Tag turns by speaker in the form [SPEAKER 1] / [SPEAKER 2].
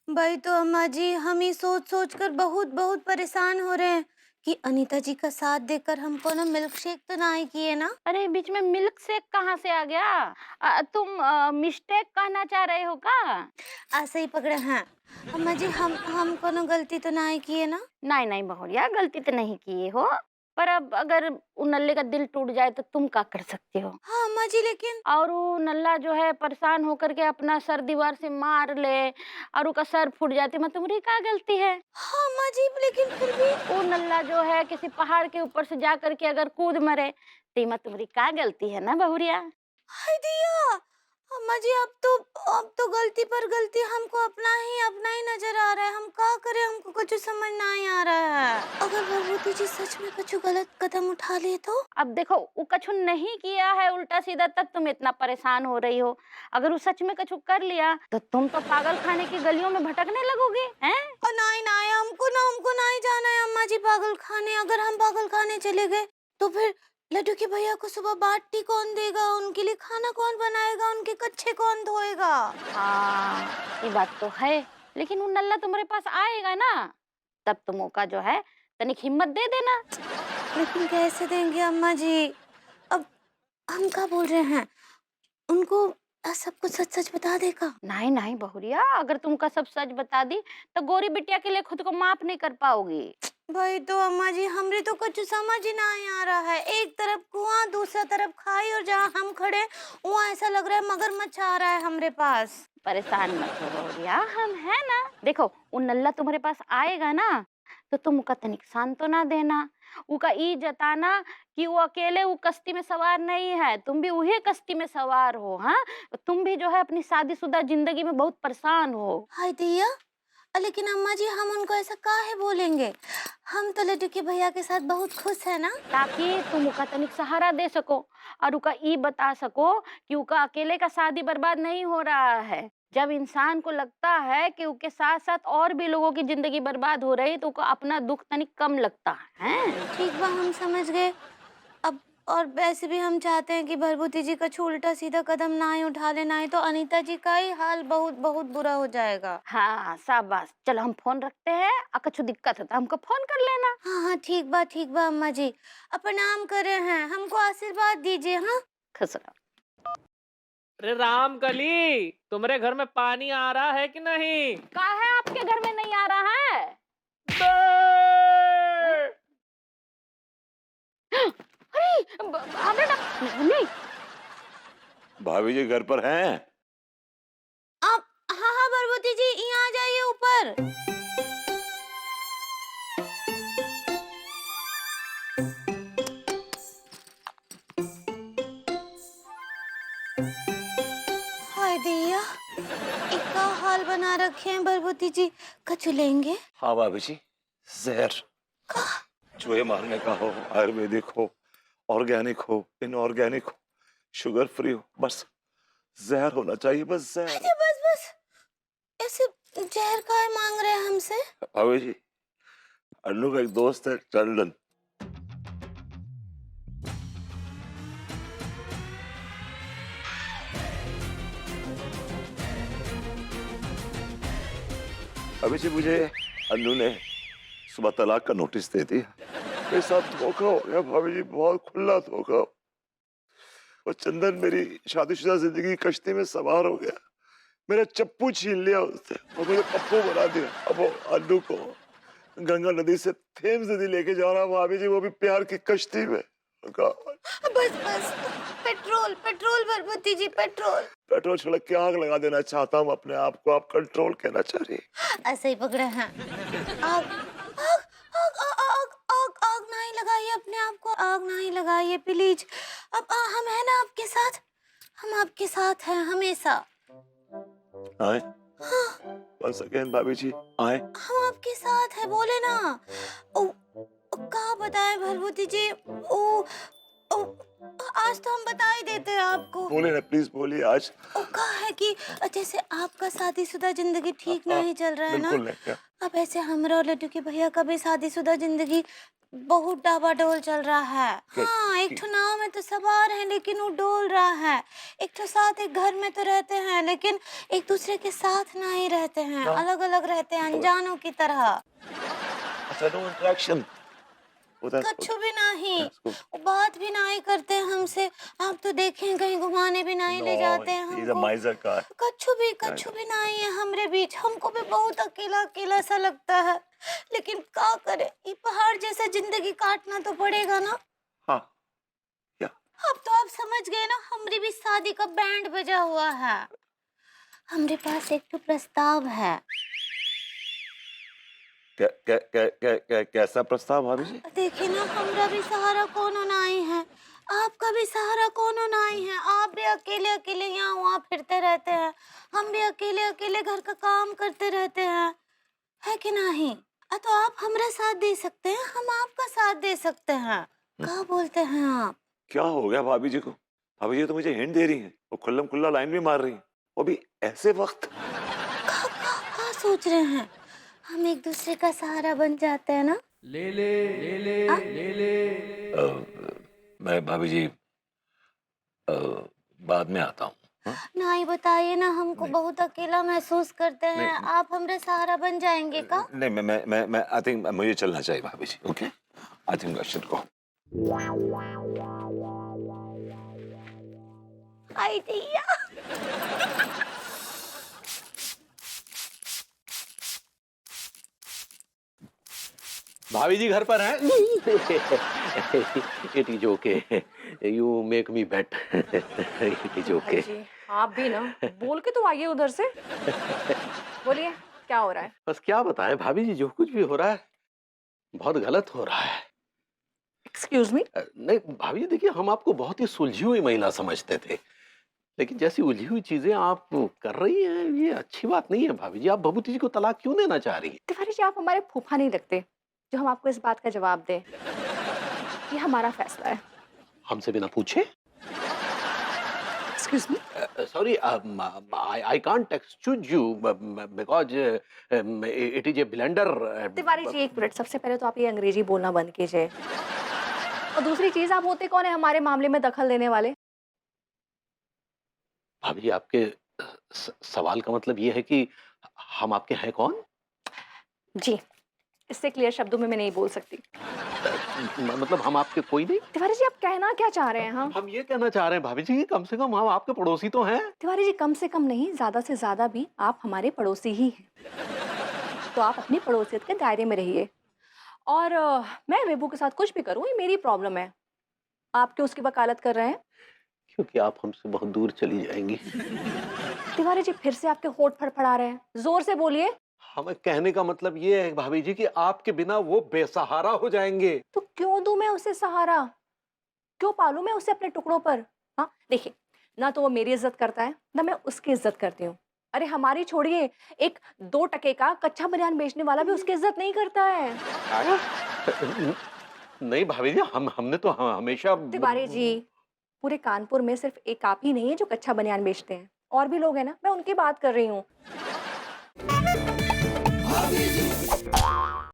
[SPEAKER 1] भाई तो अम्मा जी हम ही सोच सोच कर बहुत बहुत परेशान हो रहे हैं कि अनीता जी का साथ देकर हमको ना मिल्क शेक तो ना ही किए ना।
[SPEAKER 2] अरे बीच में मिल्क शेक कहाँ से आ गया? तुम मिस्टेक कहना चाह रहे हो का?
[SPEAKER 1] ऐसे ही पकड़े हैं। अम्मा जी हम कोनो गलती तो ना ही किए ना।
[SPEAKER 2] नहीं नहीं बहुरिया, गलती तो नहीं किए हो। पर अब अगर उ नल्ले का दिल टूट जाए तो तुम क्या कर सकते हो?
[SPEAKER 1] हाँ अम्मा जी लेकिन।
[SPEAKER 2] और वो नल्ला जो है परेशान होकर के अपना सर दीवार से मार ले और उसका सर फूट जाती, मैं तुम्हारी क्या गलती है?
[SPEAKER 1] हाँ अम्मा जी लेकिन फिर भी।
[SPEAKER 2] वो नल्ला जो है किसी पहाड़ के ऊपर से जा करके अगर कूद मरे तो इमा तुम्हारी क्या गलती है ना बहुरिया?
[SPEAKER 1] हाय दिया। अम्मा जी अब तो गलती पर गलती हमको अपना ही नजर आ रहा है। हम क्या करें, हमको कुछ समझ ना ही आ रहा है। अगर भगवती जी सच में कुछ गलत कदम उठा लिए तो।
[SPEAKER 2] अब देखो वो कछु नहीं किया है उल्टा सीधा, तब तुम इतना परेशान हो रही हो। अगर वो सच में कछु कर लिया तो तुम तो पागल खाने की गलियों में भटकने लगोगे हैं।
[SPEAKER 1] और नहीं नहीं हमको नहीं जाना है अम्मा जी पागल खाने। अगर हम पागल खाने चले गए तो फिर लड्डू के भैया को सुबह बाटी कौन देगा, उनके लिए खाना कौन बनाएगा, उनके कच्चे कौन धोएगा।
[SPEAKER 2] हाँ ये बात तो है, लेकिन वो नल्ला तुम्हारे पास आएगा ना, तब तुम मौका जो है तनिक हिम्मत दे देना।
[SPEAKER 1] लेकिन कैसे देंगे अम्मा जी। अब हम क्या बोल रहे हैं, उनको सब कुछ सच सच बता देगा।
[SPEAKER 2] नहीं नहीं बहुरिया, अगर तुमका सब सच बता दी तो गोरी बिटिया के लिए खुद को माफ नहीं कर पाओगी।
[SPEAKER 1] भाई तो अम्मा जी हमरे तो कुछ समझ ही नहीं आ रहा है। एक तरफ कुआं दूसरा तरफ खाई और जहाँ हम खड़े वहाँ ऐसा लग रहा है मगरमच्छ आ रहा है हमरे पास।
[SPEAKER 2] परेशान मत हो बहुरिया, हम है ना। देखो वो नल्ला तुम्हारे पास आएगा ना तो तुम उका तनिक सांत्वना देना, उका ई जताना कि वो अकेले वो कश्ती में सवार नहीं है, तुम भी वही कश्ती में सवार हो। हाँ तुम भी जो है अपनी शादीशुदा जिंदगी में बहुत परेशान हो।
[SPEAKER 1] हाय दिया। लेकिन अम्मा जी हम उनको ऐसा काहे बोलेंगे। हम तो लड्डू के भैया के साथ बहुत खुश है ना।
[SPEAKER 2] ताकि तुम उका तनिक सहारा दे सको और उका ई बता सको कि उका अकेले का शादी बर्बाद नहीं हो रहा है। जब इंसान को लगता है कि उसके साथ साथ और भी लोगों की जिंदगी बर्बाद हो रही तो उका अपना दुख तनिक कम लगता है हैं?
[SPEAKER 1] ठीक बा हम समझ गए। अब और वैसे भी हम चाहते हैं कि भरभूति जी का उल्टा सीधा कदम ना ही उठा लेना है तो अनीता जी का ही हाल बहुत बहुत बुरा हो जाएगा।
[SPEAKER 2] हाँ शाबाश, चलो हम फोन रखते हैं, अगर कुछ दिक्कत है तो हमको फोन कर लेना।
[SPEAKER 1] हाँ हाँ ठीक बा अम्मा जी। प्रणाम करे हैं, हमको आशीर्वाद दीजिए। हाँ
[SPEAKER 2] खुश रहो।
[SPEAKER 3] अरे राम कली, तुम्हारे घर में पानी आ रहा है कि नहीं?
[SPEAKER 2] का है आपके घर में नहीं आ रहा है?
[SPEAKER 3] बे!
[SPEAKER 2] अरे हमने ना नहीं।
[SPEAKER 4] भाभी जी घर पर हैं?
[SPEAKER 1] आप। हाँ हाँ भरभूति जी यहाँ आ जाइए ऊपर। हाय दैया, इतना हाल बना रखे हैं भरभूति जी। कछु लेंगे?
[SPEAKER 4] हाँ भाभी जी, जहर चूहे मारने का हो, आयुर्वेदिक हो, ऑर्गेनिक हो, इनऑर्गेनिक हो, शुगर फ्री हो, बस जहर होना चाहिए, बस जहर।
[SPEAKER 1] अच्छा बस बस ऐसे जहर काहे मांग रहे हैं हमसे?
[SPEAKER 4] भाभी जी, अन्नू का एक दोस्त है टंडन, भाभी जी मुझे अन्नू ने सुबह तलाक का नोटिस दे दिया। मेरे साथ धोखा हो गया भाभी जी, बहुत खुला धोखा। और चंदन मेरी शादीशुदा जिंदगी की कश्ती में सवार हो गया। मेरा चप्पू छीन लिया उसने और मुझे पप्पू बना दिया। अब वो अन्नू को गंगा नदी से थेम्स नदी लेके जा रहा भाभी जी, वो भी प्यार की कश्ती में।
[SPEAKER 1] बस बस पेट्रोल पेट्रोल भरभूति जी पेट्रोल।
[SPEAKER 4] पेट्रोल छिड़क के आग लगा देना चाहता हूँ अपने आप को, आप कंट्रोल कहना चाह रही।
[SPEAKER 1] ऐसे ही पकड़े हैं। आग आग आग आग आग आग नहीं लगाइए अपने आप को, आग नहीं लगाइए प्लीज। अब हम है ना आपके साथ, हम आपके साथ हैं हमेशा।
[SPEAKER 4] आए once again भाभी जी, आए।
[SPEAKER 1] हम आपके साथ है बोले ना। ओ, का बताएं भरभूति जी। ओ, ओ आज तो हम बता ही देते हैं आपको।
[SPEAKER 4] बोले ना प्लीज, बोलिए आज।
[SPEAKER 1] वो कहा है कि जैसे आपका शादीशुदा जिंदगी ठीक नहीं चल रहा है ना,
[SPEAKER 4] बिल्कुल नहीं क्या?
[SPEAKER 1] अब ऐसे हमरा और लड्डू की भैया का भी शादीशुदा जिंदगी बहुत डाबाडोल चल रहा है। हाँ, एक ठो नाव में तो सवार है लेकिन वो डोल रहा है। एक ठो साथ एक घर में तो रहते हैं लेकिन एक दूसरे के साथ नहीं रहते हैं, अलग अलग रहते हैं, अनजानों की तरह।
[SPEAKER 4] अच्छा, नो इंटरेक्शन होता है।
[SPEAKER 1] कछु भी नहीं, वो बात भी नहीं करते हैं हमसे। आप तो देखें कहीं घुमाने भी नहीं ले जाते हैं हमको।
[SPEAKER 4] माइजर का है।
[SPEAKER 1] कछु भी नहीं है हमरे बीच। हमको भी बहुत अकेला अकेला सा लगता है, लेकिन क्या करे, ये पहाड़ जैसा जिंदगी काटना तो पड़ेगा ना।
[SPEAKER 4] हाँ, क्या?
[SPEAKER 1] अब तो आप समझ गए ना, हमारी भी शादी का बैंड बजा हुआ है। हमारे पास एक तो प्रस्ताव है।
[SPEAKER 4] कैसा प्रस्ताव भाभी जी?
[SPEAKER 1] देखिए ना, हमारा भी सहारा कोनो नहीं है, आपका भी सहारा कोनो नहीं है। आप भी अकेले अकेले यहाँ वहाँ फिरते रहते हैं, हम भी अकेले अकेले घर का काम करते रहते हैं, है कि नहीं? तो आप हमारा साथ दे सकते हैं, हम आपका साथ दे सकते हैं। क्या बोलते हैं आप?
[SPEAKER 4] क्या हो गया भाभी जी को? भाभी जी तो मुझे हिंट दे रही हैं, वो खुल्लम खुल्ला लाइन भी मार रही हैं, वो भी ऐसे वक्त।
[SPEAKER 1] क्या सोच रहे हैं? हम एक दूसरे का सहारा बन जाते हैं ना।
[SPEAKER 4] मैं भाभी जी बाद में आता हूँ।
[SPEAKER 1] नहीं बताइए ना, हमको बहुत अकेला महसूस करते हैं। आप हमारे सहारा बन जाएंगे का?
[SPEAKER 4] नहीं, मैं आई थिंक मुझे चलना चाहिए भाभी जी। Okay, I think I should go.
[SPEAKER 1] आई दैया।
[SPEAKER 5] भाभी जी घर पर हैं? It is okay, you make me bet. It is okay.
[SPEAKER 6] जी, आप भी ना बोल के तो आइए उधर से। बोलिए क्या हो रहा है?
[SPEAKER 5] बस क्या बताएं भाभी जी, जो कुछ भी हो रहा है बहुत गलत हो रहा है।
[SPEAKER 6] Excuse me.
[SPEAKER 5] नहीं भाभी जी, देखिए हम आपको बहुत ही सुलझी हुई महिला समझते थे, लेकिन जैसी उलझी हुई चीजें आप कर रही हैं ये अच्छी बात नहीं है। भाभी जी, आप भभूति जी को तलाक क्यों देना चाह रही हैं?
[SPEAKER 6] तिवारी जी, आप हमारे फूफा नहीं लगते जो हम आपको इस बात का जवाब दें। ये हमारा फैसला है।
[SPEAKER 5] हमसे बिना पूछे?
[SPEAKER 6] Excuse me.
[SPEAKER 5] Sorry, I can't excuse you because it is a blunder.
[SPEAKER 6] Tiwari ji एक मिनट, सबसे पहले तो आप ये अंग्रेजी बोलना बंद कीजिए, और दूसरी चीज, आप होते कौन है हमारे मामले में दखल देने वाले?
[SPEAKER 5] भाभी जी, आपके सवाल का मतलब ये है कि हम आपके हैं कौन?
[SPEAKER 6] जी, इससे क्लियर शब्दों में मैं नहीं बोल सकती।
[SPEAKER 5] मतलब हम आपके कोई नहीं?
[SPEAKER 6] तिवारी जी, आप कहना क्या चाह रहे हैं?
[SPEAKER 5] हम ये कहना चाह रहे हैं भाभी जी कि कम से कम हम आपके पड़ोसी तो हैं।
[SPEAKER 6] तिवारी जी, कम से कम नहीं, ज्यादा से ज्यादा भी आप हमारे पड़ोसी ही हैं। तो आप अपनी पड़ोसियत के दायरे में रहिए, और मैं वेबू के साथ कुछ भी करूं, ये मेरी प्रॉब्लम है। आप क्यों उसकी वकालत कर रहे हैं?
[SPEAKER 5] क्योंकि आप हमसे बहुत दूर चली जाएंगी।
[SPEAKER 6] तिवारी जी, फिर से आपके होंठ फड़फड़ा रहे हैं, जोर से बोलिए।
[SPEAKER 5] हमें कहने का मतलब ये है भाभी जी कि आपके बिना वो बेसहारा हो जाएंगे।
[SPEAKER 6] तो क्यों दूं मैं उसे सहारा? क्यों पालूं मैं उसे अपने टुकड़ों पर? हाँ देखिए, ना तो वो मेरी इज्जत करता है, ना मैं उसकी इज्जत करती हूँ। अरे हमारी छोड़िए, एक 2 टके का कच्चा बनियान बेचने वाला भी उसकी इज्जत नहीं करता है।
[SPEAKER 5] नहीं भाभी जी, हमने तो हमेशा।
[SPEAKER 6] तिवारी जी, पूरे कानपुर में सिर्फ एक आप ही नहीं है जो कच्चा बनियान बेचते हैं, और भी लोग हैं ना, मैं उनकी बात कर रही हूँ।